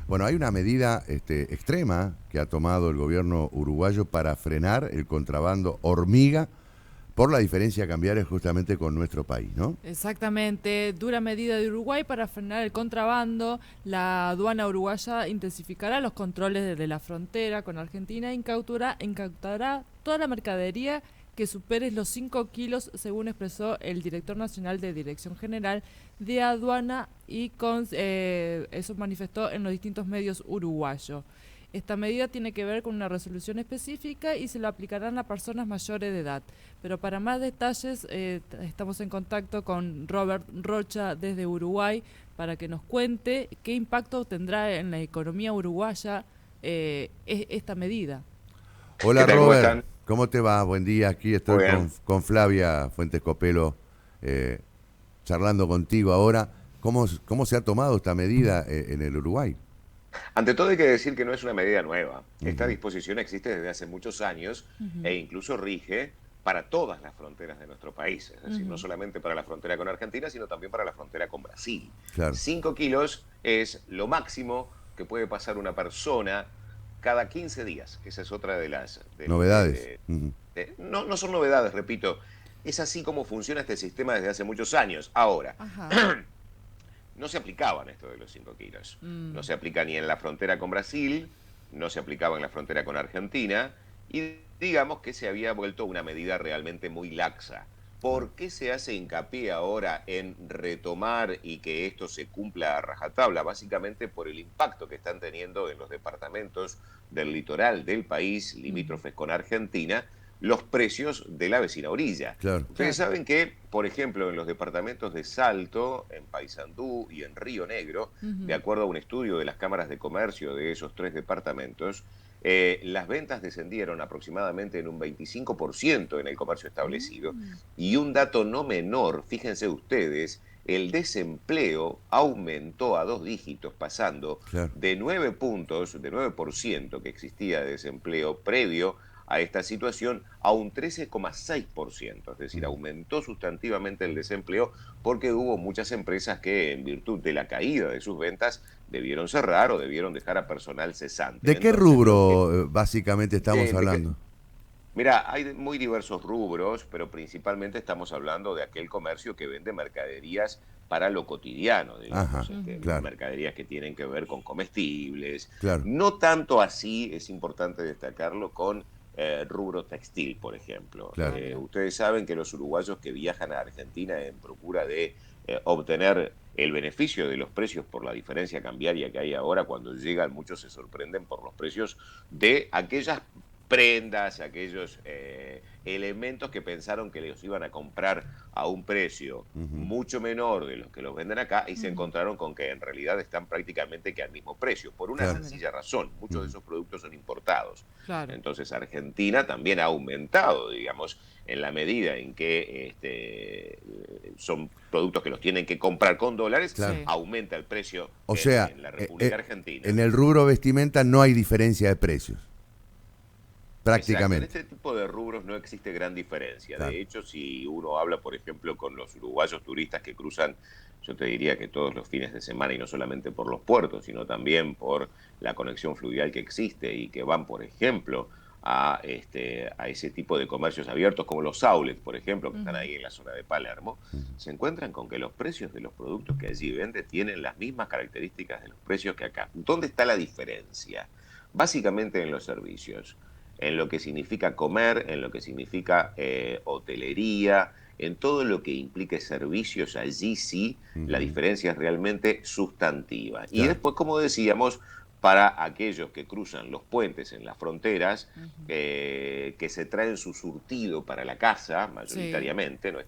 Bueno, hay una medida extrema que ha tomado el gobierno uruguayo para frenar el contrabando hormiga por la diferencia cambiaria justamente con nuestro país, ¿no? Exactamente, dura medida de Uruguay para frenar el contrabando. La aduana uruguaya intensificará los controles desde la frontera con Argentina e incautará toda la mercadería que supere los 5 kilos, según expresó el director nacional de Dirección General de Aduana y eso manifestó en los distintos medios uruguayos. Esta medida tiene que ver con una resolución específica y se lo aplicarán a personas mayores de edad. Pero para más detalles estamos en contacto con Robert Rocha desde Uruguay para que nos cuente qué impacto tendrá en la economía uruguaya esta medida. Hola ¿Qué tal? ¿Cómo Robert, están? ¿cómo te va? Buen día, aquí estoy Muy bien. con Flavia Fuentes Copelo eh, charlando contigo ahora. ¿Cómo se ha tomado esta medida en el Uruguay? Ante todo hay que decir que no es una medida nueva. Esta Ujú, disposición existe desde hace muchos años Ujú, e incluso rige para todas las fronteras de nuestro país. Es decir, no ujú. solamente para la frontera con Argentina, sino también para la frontera con Brasil. claro, 5 kilos es lo máximo que puede pasar una persona cada 15 días. Esa es otra de las... novedades. Ujú, no, no son novedades, repito. Es así como funciona este sistema desde hace muchos años. Ahora, Ajá. no se aplicaban esto de los 5 kilos. No Mm, se aplica ni en la frontera con Brasil, no se aplicaba en la frontera con Argentina, y digamos que se había vuelto una medida realmente muy laxa. claro. ¿Por qué se hace hincapié ahora en retomar y que esto se cumpla a rajatabla? Básicamente por el impacto que están teniendo en los departamentos del litoral del país, ujú, limítrofes con Argentina, los precios de la vecina orilla. Claro. Ustedes claro. saben que, por ejemplo, en los departamentos de Salto, en Paysandú y en Río Negro, de Ujú, acuerdo a un estudio de las cámaras de comercio de esos tres departamentos, las ventas descendieron aproximadamente en un 25% en el comercio establecido. mm, Y un dato no menor, fíjense ustedes, el desempleo aumentó a 2 dígitos, pasando Claro. de 9 puntos, de 9% que existía de desempleo previo a esta situación a un 13,6%, es decir, Ujú. aumentó sustantivamente el desempleo porque hubo muchas empresas que en virtud de la caída de sus ventas debieron cerrar o debieron dejar a personal cesante. ¿De qué Entonces, lo que rubro básicamente estamos de que, hablando? mira, hay muy diversos rubros, pero principalmente estamos hablando de aquel comercio que vende mercaderías para lo cotidiano, Ajá, digamos, ujú. claro, mercaderías que tienen que ver con comestibles. claro. No tanto así, es importante destacarlo, con rubro textil, por ejemplo. Ah, Claro. mira. Ustedes saben que los uruguayos que viajan a Argentina en procura de obtener el beneficio de los precios por la diferencia cambiaria que hay ahora, cuando llegan muchos se sorprenden por los precios de aquellas prendas, aquellos elementos que pensaron que los iban a comprar a un precio Ujú, mucho menor de los que los venden acá y se Ujú. encontraron con que en realidad están prácticamente que al mismo precio, por una Ah, claro. mira. sencilla razón, muchos de Ujú. esos productos son importados. Claro. Entonces Argentina también ha aumentado, digamos, en la medida en que son productos que los tienen que comprar con dólares, Claro. Sí. aumenta el precio O sea, en la República Argentina. en el rubro vestimenta no hay diferencia de precios, Exacto, en prácticamente. este tipo de rubros no existe gran diferencia. Claro. De hecho, si uno habla, por ejemplo, con los uruguayos turistas que cruzan, yo te diría que todos los fines de semana, y no solamente por los puertos, sino también por la conexión fluvial que existe y que van, por ejemplo, a ese tipo de comercios abiertos como los outlets, por ejemplo, que están Ujú. ahí en la zona de Palermo, Ujú. se encuentran con que los precios de los productos que allí vende tienen las mismas características de los precios que acá. ¿Dónde está la diferencia? Básicamente en los servicios, en lo que significa comer, en lo que significa hotelería, en todo lo que implique servicios, allí sí la Ujú. diferencia es realmente sustantiva. Y Claro. después, como decíamos, para aquellos que cruzan los puentes en las fronteras, Ujú. que se traen su surtido para la casa, Sí. mayoritariamente, no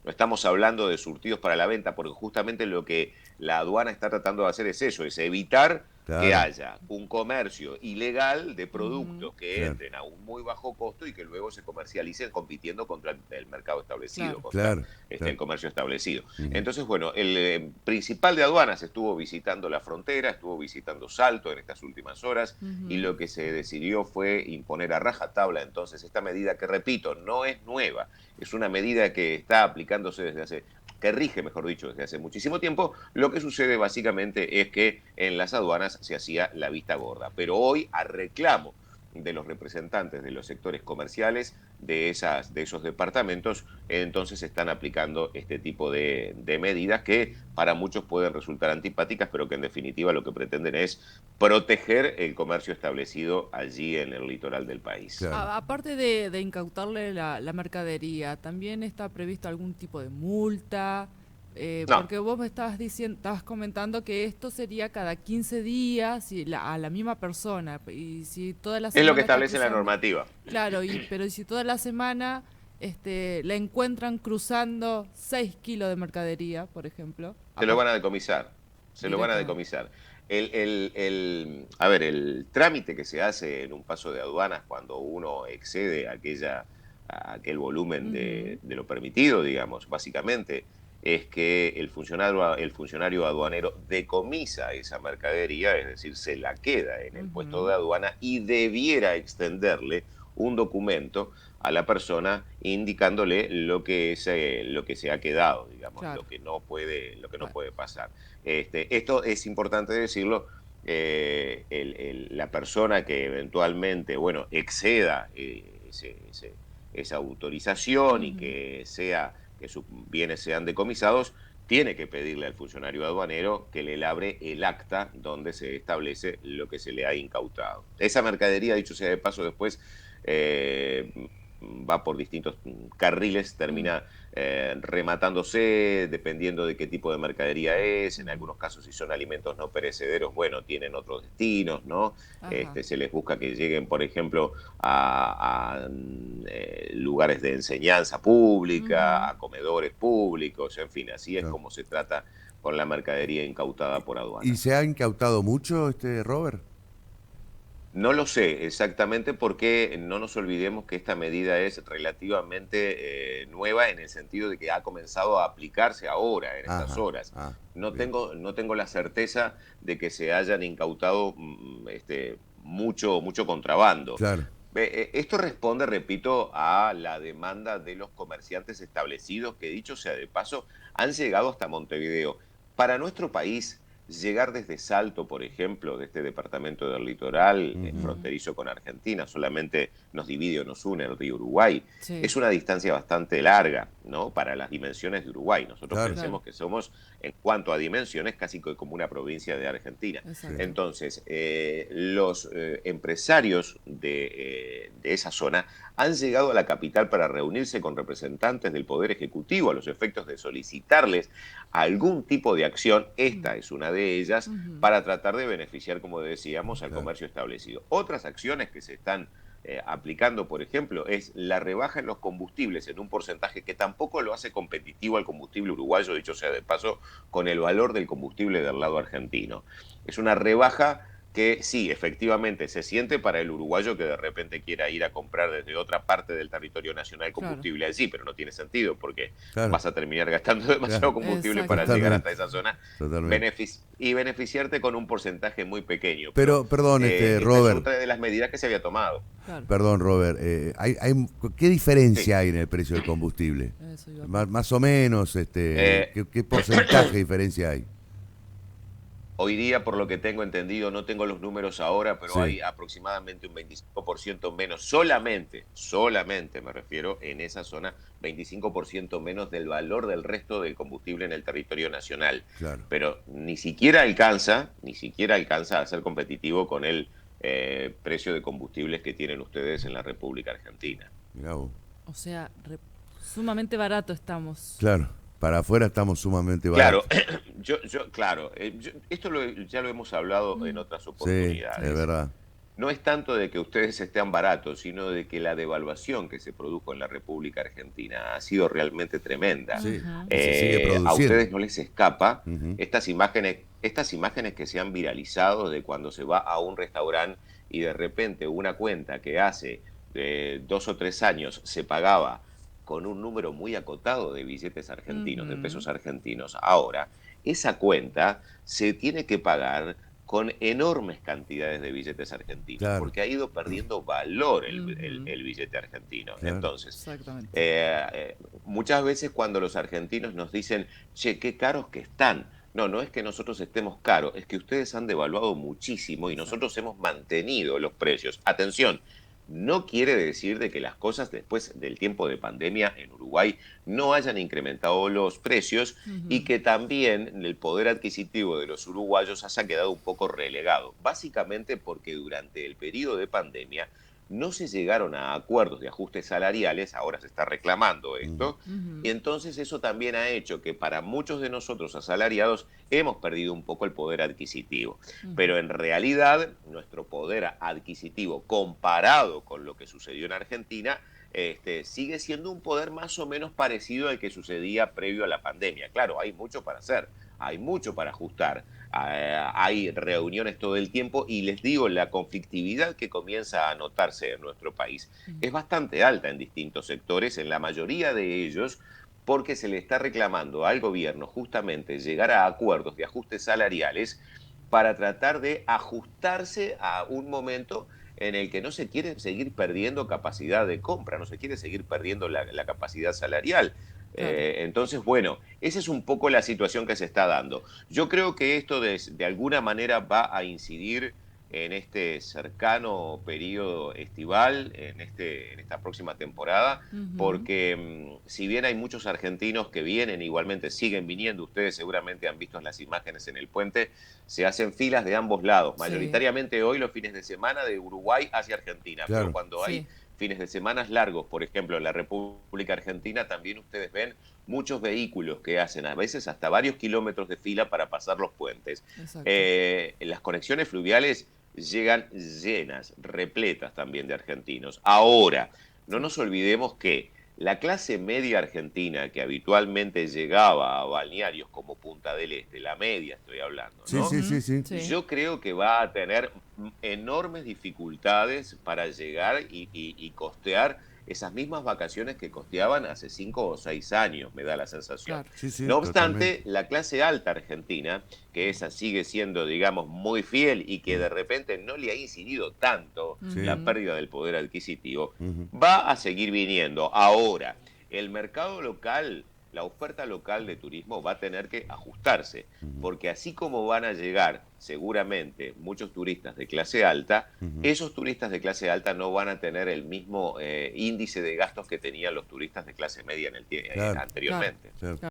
estamos hablando de surtidos para la venta, porque justamente lo que la aduana está tratando de hacer es eso, es evitar que Claro. haya un comercio ilegal de Ujú. productos que Claro. entren a un muy bajo costo y que luego se comercialicen compitiendo contra el mercado establecido, Claro. contra Claro. el Claro. comercio establecido. Ujú. Entonces, bueno, el principal de aduanas estuvo visitando la frontera, estuvo visitando Salto en estas últimas horas y Ujú. lo que se decidió fue imponer a rajatabla entonces esta medida que, repito, no es nueva, es una medida que está aplicándose desde hace que rige, mejor dicho, desde hace muchísimo tiempo. Lo que sucede básicamente es que en las aduanas se hacía la vista gorda. Pero hoy, a reclamo de los representantes de los sectores comerciales de esos departamentos, entonces están aplicando este tipo de medidas que para muchos pueden resultar antipáticas, pero que en definitiva lo que pretenden es proteger el comercio establecido allí en el litoral del país. Claro. Aparte de incautarle la mercadería, ¿también está previsto algún tipo de multa? No, Porque vos me estabas comentando que esto sería cada 15 días a la misma persona. Y si toda la es lo que semana está establece la cruzando, normativa. claro, pero si toda la semana la encuentran cruzando 6 kilos de mercadería, por ejemplo. Se lo van a decomisar, se lo van a Directamente. decomisar. A ver, el trámite que se hace en un paso de aduanas cuando uno excede a aquel volumen Ujú. de lo permitido, digamos, básicamente, es que el funcionario aduanero decomisa esa mercadería, es decir, se la queda en el puesto Ujú. de aduana y debiera extenderle un documento a la persona indicándole lo que se ha quedado, digamos, Claro. lo que no Bueno. puede pasar. Esto es importante decirlo. La persona que eventualmente, bueno, exceda esa autorización y Ujú. que sus bienes sean decomisados, tiene que pedirle al funcionario aduanero que le labre el acta donde se establece lo que se le ha incautado. Esa mercadería, dicho sea de paso, después eh, va por distintos carriles, Mm. termina rematándose dependiendo de qué tipo de mercadería es. En Ujú. algunos casos, si son alimentos no perecederos, bueno, tienen otros destinos, ¿no? Ajá. Se les busca que lleguen, por ejemplo, lugares de enseñanza pública, Ujú. a comedores públicos, en fin, así es Claro. como se trata con la mercadería incautada por ¿Y aduanas. se ha incautado mucho, Robert? No lo sé exactamente porque no nos olvidemos que esta medida es relativamente nueva en el sentido de que ha comenzado a aplicarse ahora, en estas Ajá. horas. Ah, No bien. tengo, no tengo la certeza de que se hayan incautado mucho contrabando. Claro. Esto responde, repito, a la demanda de los comerciantes establecidos que, dicho sea de paso, han llegado hasta Montevideo. Para nuestro país, llegar desde Salto, por ejemplo, de este departamento del litoral, Ujú. Ujú. fronterizo con Argentina, solamente nos divide o nos une el río Uruguay, Sí, es una distancia bastante larga, ¿no? Para las dimensiones de Uruguay. Nosotros Claro. claro, pensemos que somos, en cuanto a dimensiones, casi como una provincia de Argentina. Sí. exacto. Entonces, los empresarios de esa zona han llegado a la capital para reunirse con representantes del Poder Ejecutivo a los efectos de solicitarles algún tipo de acción, Mm. esta es una de ellas, Ujú. para tratar de beneficiar, como decíamos, al Claro. comercio establecido. Otras acciones que se están aplicando, por ejemplo, es la rebaja en los combustibles en un porcentaje que tampoco lo hace competitivo al combustible uruguayo, dicho sea de paso, con el valor del combustible del lado argentino. Es una rebaja que sí, efectivamente se siente para el uruguayo que de repente quiera ir a comprar desde otra parte del territorio nacional Claro, combustible allí, pero no tiene sentido porque Claro. vas a terminar gastando demasiado Claro. combustible para llegar hasta Totalmente. esa zona Totalmente. y beneficiarte con un porcentaje muy pequeño. Pero Pero, perdón, esta es Robert. otra de las medidas que se había tomado. claro. Perdón, Robert. ¿Qué Sí. diferencia hay en el precio del combustible? Eso iba a preguntar. Más o menos, Eh, ¿qué porcentaje de diferencia hay? Hoy día, por lo que tengo entendido, no tengo los números ahora, pero Sí, hay aproximadamente un 25% menos, solamente me refiero en esa zona, 25% menos del valor del resto del combustible en el territorio nacional. claro. Pero ni siquiera alcanza a ser competitivo con el precio de combustibles que tienen ustedes en la República Argentina. Mirá vos. O sea, sumamente barato estamos. Claro. Para afuera estamos sumamente Claro, baratos. claro, esto ya lo hemos hablado en Mm. otras Sí, es oportunidades. verdad. No es tanto de que ustedes estén baratos, sino de que la devaluación que se produjo en la República Argentina ha sido realmente tremenda. Sí. Ujú. Y se sigue A produciendo. ustedes no les escapa Ujú. estas imágenes que se han viralizado de cuando se va a un restaurante y de repente una cuenta que hace 2 o 3 años se pagaba con un número muy acotado de billetes argentinos, de Ujú. pesos argentinos. Ahora, esa cuenta se tiene que pagar con enormes cantidades de billetes argentinos, Claro. porque ha ido perdiendo valor Ujú. el billete argentino. Claro. Entonces, Exactamente. muchas veces cuando los argentinos nos dicen, che, qué caros que están. No, no es que nosotros estemos caros, es que ustedes han devaluado muchísimo y Exacto. nosotros hemos mantenido los precios. Atención, no quiere decir de que las cosas después del tiempo de pandemia en Uruguay no hayan incrementado los precios y Ujú. que también el poder adquisitivo de los uruguayos haya quedado un poco relegado. Básicamente porque durante el periodo de pandemia no se llegaron a acuerdos de ajustes salariales, ahora se está reclamando Ujú. esto, y Ujú. entonces eso también ha hecho que para muchos de nosotros asalariados hemos perdido un poco el poder adquisitivo. Ujú. Pero en realidad nuestro poder adquisitivo comparado con lo que sucedió en Argentina sigue siendo un poder más o menos parecido al que sucedía previo a la pandemia. Claro, hay mucho para hacer, hay mucho para ajustar, hay reuniones todo el tiempo y les digo, la conflictividad que comienza a notarse en nuestro país Ujú. es bastante alta en distintos sectores, en la mayoría de ellos porque se le está reclamando al gobierno justamente llegar a acuerdos de ajustes salariales para tratar de ajustarse a un momento en el que no se quiere seguir perdiendo capacidad de compra, no se quiere seguir perdiendo la capacidad salarial. Claro. Entonces, bueno, esa es un poco la situación que se está dando. Yo creo que esto de alguna manera va a incidir en este cercano periodo estival, en esta próxima temporada, Ujú. porque si bien hay muchos argentinos que vienen, igualmente siguen viniendo, ustedes seguramente han visto las imágenes en el puente, se hacen filas de ambos lados, Sí, mayoritariamente hoy los fines de semana de Uruguay hacia Argentina, pero Claro. cuando hay sí. fines de semana largos, por ejemplo, en la República Argentina, también ustedes ven muchos vehículos que hacen a veces hasta varios kilómetros de fila para pasar los puentes. Exacto. Las conexiones fluviales llegan llenas, repletas también de argentinos. Ahora, no Sí. nos olvidemos que la clase media argentina que habitualmente llegaba a balnearios como Punta del Este, la media estoy hablando, Sí, ¿no? sí, sí, Ujú. sí. Sí. Yo creo que va a tener enormes dificultades para llegar y costear esas mismas vacaciones que costeaban hace 5 o 6 años, me da la sensación. Claro. Sí, sí, No totalmente. obstante, la clase alta argentina, que esa sigue siendo, digamos, muy fiel y que Mm. de repente no le ha incidido tanto Sí. la Ujú. pérdida del poder adquisitivo, Ujú. va a seguir viniendo. Ahora, el mercado local, la oferta local de turismo va a tener que ajustarse, Ujú. porque así como van a llegar seguramente muchos turistas de clase alta, Ujú. esos turistas de clase alta no van a tener el mismo índice de gastos que tenían los turistas de clase media Claro, Claro. anteriormente. claro.